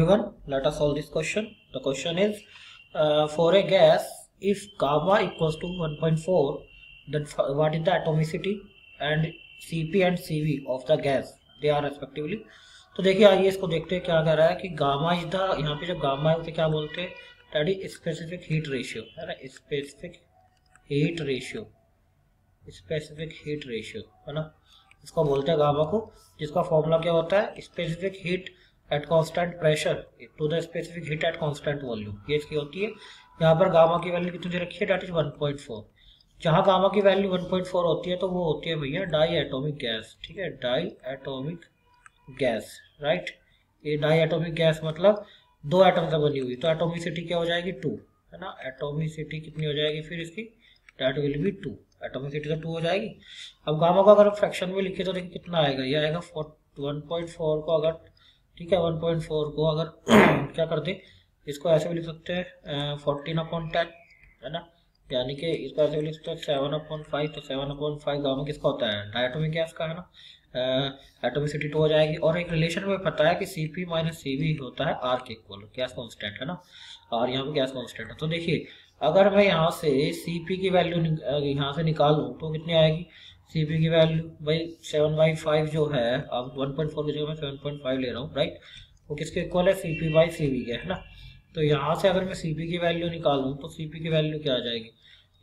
everyone, let us solve this question. The question is for a gas, if gamma equals to 1.4, then what is the atomicity and Cp and Cv of the gas? They are respectively. तो देखिए आइए इसको देखते हैं क्या कह रहा है कि गामा इज द, यहाँ पे जब गामा है उसे क्या बोलते हैं, that is specific heat ratio, है ना, specific heat ratio, specific heat ratio, है ना, इसको बोलते हैं गामा को, जिसका फॉर्मूला क्या होता है, specific heat at constant pressure to the specific heat at constant volume, ये इसकी होती है। यहाँ पर गामा की वैल्यू कितनी रखी है, दैट इज 1.4। जहाँ गामा की वैल्यू 1.4 होती है तो वो होती है भैया डाई एटोमिक गैस, ठीक है, डाई एटोमिक गैस, राइट। ये डाई एटोमिक गैस मतलब दो एटम से बनी हुई, तो एटोमिसिटी क्या हो जाएगी 2, है ना, एटोमिसिटी कितनी हो जाएगी फिर इसकी, दैट विल बी 2, एटोमिसिटी तो 2 हो जाएगी। अब गामा को अगर फ्रैक्शन में लिखे तो देखिए कितना आएगा, ये आएगा 1.4 को अगर, ठीक है, 1.4 को अगर क्या करते, इसको ऐसे भी लिख सकते हैं 14/10, है ना, यानी कि इसको ऐसे भी लिख सकते हैं 7/5, तो 7/5 गामा किसका होता है, डायटोमिक गैस का, है ना, एटोमिसिटी 2 हो जाएगी। और एक रिलेशन में पता है कि Cp माइनस Cv होता है R के इक्वल, गैस कांस्टेंट, है ना, और यहाँ पे गैस कांस्टेंट है। तो देखिए अगर मैं यहाँ से Cp की वैल्यू यहाँ से निकालूं तो कितनी आएगी, Cp की वैल्यू भाई 7/5 जो है, अब 1.4 की जगह मैं 7.5 ले रहा हूँ, राइट, वो किसके इक्वल है, Cp/Cv के, है ना। तो यहाँ से अगर मैं Cp की वैल्यू निकालूं तो Cp की वैल्यू क्या आ जाएगी,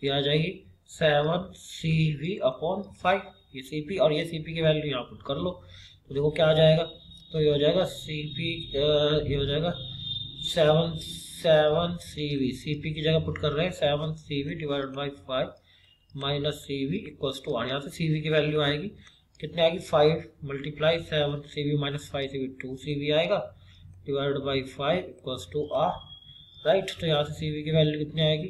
ये आ जाएगी 7Cv/5, ये Cp और ये Cp की वैल्यू यहाँ पुट कर लो तो देखो क्या आ जाएगा, तो ये हो जाएगा Cp, ये हो जाएगा 7Cv, Cp की जगह पुट कर रहे हैं 7Cv/5 minus Cv equals to R। यहाँ से Cv की वैल्यू आएगी कितनी आएगी, 5 multiply 7Cv minus 5Cv 2Cv आएगा divided by 5 equals to R, right. तो यहाँ से Cv की वैल्यू कितनी आएगी,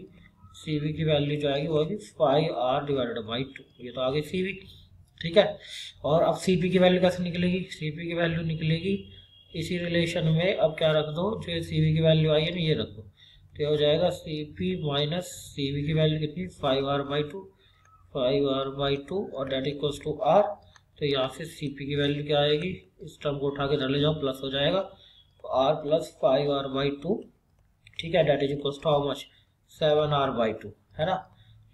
Cv की वैल्यू जो आएगी वो आएगी 5R डिवाइडेड बाई 2, ये तो आ गई Cv, ठीक है। और अब Cp की वैल्यू कैसे निकलेगी, Cp की वैल्यू निकलेगी इसी रिलेशन में, अब क्या रख दो, जो Cv की वैल्यू आई है ना ये रख दो, तो हो जाएगा Cp माइनस Cv की वैल्यू कितनी 5R/2, 5R/2 और डेट इक्वल्स टू R। तो यहाँ से Cp की वैल्यू क्या आएगी, इस टर्म को उठा के इधर ले जाओ, प्लस हो जाएगा, तो R प्लस 5R/2, ठीक है, that is equals to how much, 7R/2, है ना।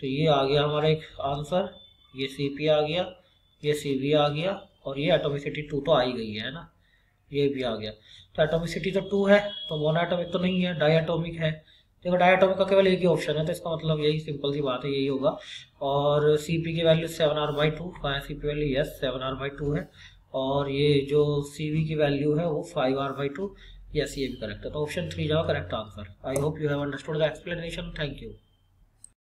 तो ये आ गया हमारा एक आंसर, ये Cp आ गया, ये Cv आ गया, और ये एटोमिसिटी 2 तो आ ही गई है ना, ये भी आ गया। तो एटोमिसिटी तो 2 है, तो मोनोएटॉमिक तो नहीं है, डायटोमिक है। देखो डायटोमिक का केवल एक ही ऑप्शन है, तो इसका मतलब यही सिंपल सी बात है, यही होगा। और Cp की value 7R/2, Cp value yes 7R/2 है, और ये जो Cv की वैल्यू है वो 5R/2, यस ये भी करेक्ट है। तो ऑप्शन 3 जाओ correct answer. I hope you have understood the explanation, thank you.